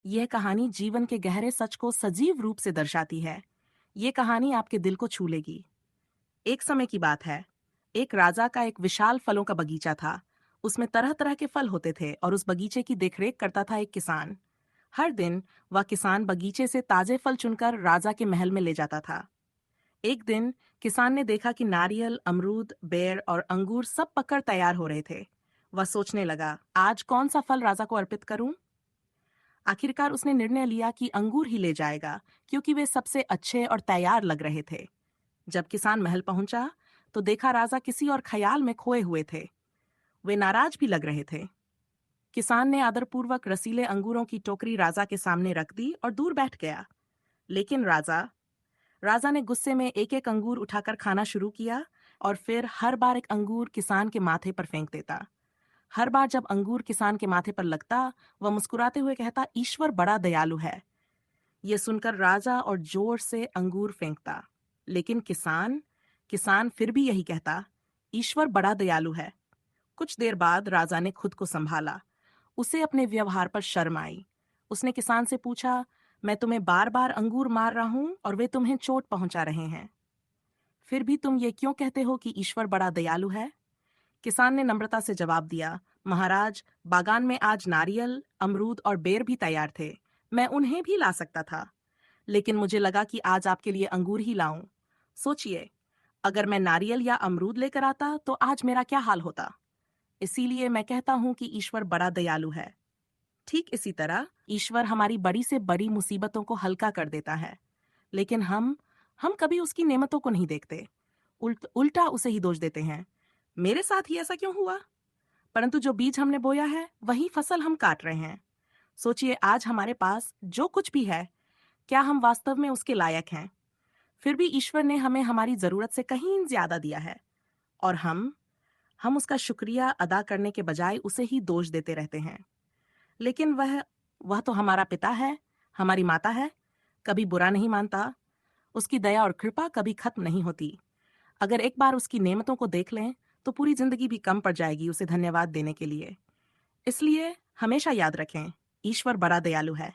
यह कहानी जीवन के गहरे सच को सजीव रूप से दर्शाती है। ये कहानी आपके दिल को छू लेगी। एक समय की बात है। एक राजा का एक विशाल फलों का बगीचा था। उसमें तरह तरह के फल होते थे और उस बगीचे की देखरेख करता था एक किसान। हर दिन वह किसान बगीचे से ताजे फल चुनकर राजा के महल में ले जाता था। एक दिन किसान ने देखा कि नारियल, अमरूद, बेर और अंगूर सब पककर तैयार हो रहे थे। वह सोचने लगा, आज कौन सा फल राजा को अर्पित करूं? आखिरकार उसने निर्णय लिया कि अंगूर ही ले जाएगा, क्योंकि वे सबसे अच्छे और तैयार लग रहे थे। जब किसान महल पहुंचा तो देखा राजा किसी और ख्याल में खोए हुए थे। वे नाराज भी लग रहे थे। किसान ने आदरपूर्वक रसीले अंगूरों की टोकरी राजा के सामने रख दी और दूर बैठ गया। लेकिन राजा राजा ने गुस्से में एक एक अंगूर उठाकर खाना शुरू किया और फिर हर बार एक अंगूर किसान के माथे पर फेंक देता। हर बार जब अंगूर किसान के माथे पर लगता, वह मुस्कुराते हुए कहता, ईश्वर बड़ा दयालु है। ये सुनकर राजा और जोर से अंगूर फेंकता। लेकिन किसान किसान फिर भी यही कहता, ईश्वर बड़ा दयालु है। कुछ देर बाद राजा ने खुद को संभाला। उसे अपने व्यवहार पर शर्म आई। उसने किसान से पूछा, मैं तुम्हें बार बार अंगूर मार रहा हूं और वे तुम्हें चोट पहुंचा रहे हैं। फिर भी तुम ये क्यों कहते हो कि ईश्वर बड़ा दयालु है? किसान ने नम्रता से जवाब दिया, महाराज, बागान में आज नारियल, अमरूद और बेर भी तैयार थे। मैं उन्हें भी ला सकता था, लेकिन मुझे लगा कि आज आपके लिए अंगूर ही लाऊं। सोचिए, अगर मैं नारियल या अमरूद लेकर आता तो आज मेरा क्या हाल होता। इसीलिए मैं कहता हूं कि ईश्वर बड़ा दयालु है। ठीक इसी तरह ईश्वर हमारी बड़ी से बड़ी मुसीबतों को हल्का कर देता है, लेकिन हम कभी उसकी नेमतों को नहीं देखते। उल्टा उसे ही दोष देते हैं। मेरे साथ ही ऐसा क्यों हुआ? परंतु जो बीज हमने बोया है वही फसल हम काट रहे हैं। सोचिए, आज हमारे पास जो कुछ भी है, क्या हम वास्तव में उसके लायक हैं? फिर भी ईश्वर ने हमें हमारी जरूरत से कहीं ज्यादा दिया है, और हम उसका शुक्रिया अदा करने के बजाय उसे ही दोष देते रहते हैं। लेकिन वह तो हमारा पिता है, हमारी माता है, कभी बुरा नहीं मानता। उसकी दया और कृपा कभी खत्म नहीं होती। अगर एक बार उसकी नेमतों को देख लें तो पूरी जिंदगी भी कम पड़ जाएगी उसे धन्यवाद देने के लिए। इसलिए हमेशा याद रखें, ईश्वर बड़ा दयालु है।